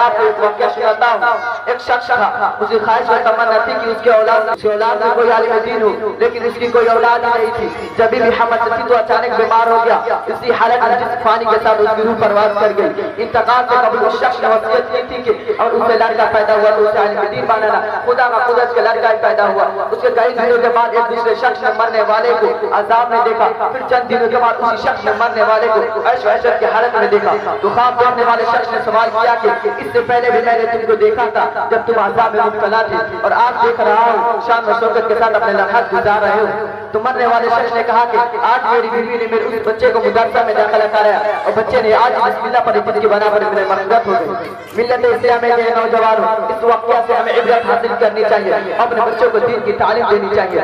آپ کو ایک واقعہ سناتا ہوں۔ ایک شخص تھا، اس کی خواہش و تمنا تھی کہ اس کے اولاد میں کوئی عالم دین ہو، لیکن اس کی کوئی اولاد نہیں تھی۔ جب بھی حمل تھی تو اچانک بیمار ہو گیا۔ اسی حالت میں جس فانی کے ساتھ اس کی روح پرواز کر گئی۔ انتقال سے قبل اس شخص نے وصیت کی تھی کہ اور اس سے لڑکا پیدا ہوا تو اسے عالم دین بنانا۔ خدا کا قدرت کے لڑکا پیدا ہوا۔ اس کے کئی دنوں کے بعد ایک دوسرے شخص نے مرنے والے کو عذاب میں دیکھا۔ پھر چند دنوں کے بعد اسی شخص نے مرنے والے کو عیش و عشرت کی حالت میں دیکھا۔ تو خواب دیکھنے والے شخص نے سوال کیا کہ اس سے پہلے بھی میں نے تم کو دیکھا تھا جب تم عذاب میں مبتلا تھے، اور آج دیکھ رہا ہوں شان و شوکت کے ساتھ اپنے لمحات گزار رہے ہو۔ تو مرنے والے شخص نے کہا کہ آج میری بیوی نے میرے اس بچے کو مدرسہ میں داخلہ کرایا، اور بچے نے آج بسم اللہ پر عزت کی بنا پر میرے مغفرت ہو گئی۔ ملت اسلامیہ کے نوجوانوں، اس واقعہ سے ہمیں عبرت حاصل کرنی چاہیے، اپنے بچوں کو دین کی تعلیم دینی چاہیے۔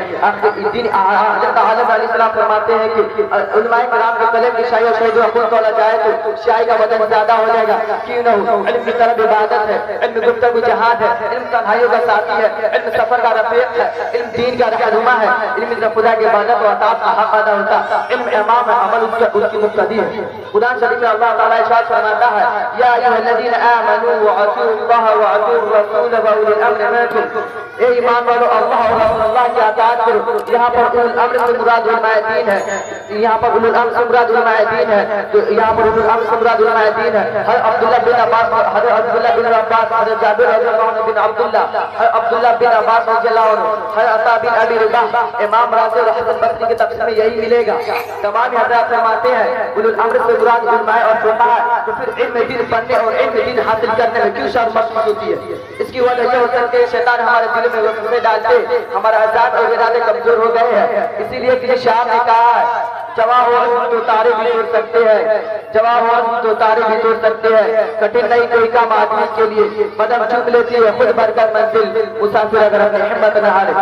دین حضرت عالم علیہ السلام فرماتے ہیں کہ علماء کرام کے قلم کی شاہی و شہید و خون تولا جائے تو شاہی کا وزن زیادہ ہو جائے گا۔ کیوں نہ ہو، علم کی طرف عبادت ہے، علم گفتگو جہاد ہے، علم تنہائیوں کا ساتھی ہے، علم سفر کا رفیق ہے، علم دین کا رہنما ہے، علم سے خدا کی عبادت و اطاعت کا حق ادا ہوتا ہے، علم امام ہے، عمل اس کی مقتدی ہے۔ قرآن شریف میں اللہ تعالیٰ ارشاد فرماتا ہے یا ایھا الذین آمنوا واطیعوا اللہ واطیعوا الرسول واولی الامر منکم، اے ایمان والو اللہ اور رسول اللہ کی اطاعت کرو۔ یہاں پر اولو الامر سے مراد علماء دین ہے، یہاں پر اولو الامر سے مراد علماء دین ہے، تو یہاں پر اولو الامر سے مراد علماء دین ہے۔ حضرت عبداللہ بن عباس، حضرت جابر رضی اللہ عنہ بن عبداللہ، حضرت عبداللہ بن عباس رضی اللہ عنہ، حضرت عطا بن ابی رباح، امام رازی اور حسن بصری کی تفسیر میں یہی ملے گا۔ تمام حضرات فرماتے ہیں اولو الامر سے مراد علماء اور فقہاء ہے، تو پھر علم دین پڑھنے اور علم دین حاصل کرنے میں کیوں شرم محسوس ہوتی ہے؟ اس کی وجہ یہ ہو سکتی ہے شیطان ہمارے دل میں وسوسے ڈالتے، ہمارا عزت اور ارادے کمزور ہو گئے ہیں۔ اسی لیے کسی شاعر نے کہا ہے جواب ہو تو تارے بھی توڑ سکتے ہیں، جواب ہو تو تارے بھی توڑ سکتے ہیں، کٹھن نہیں کوئی کام آدمی کے لیے، قدم چوم لیتی ہے خود بھر کر منزل، مسافر اگر اپنی ہمت نہ ہارے۔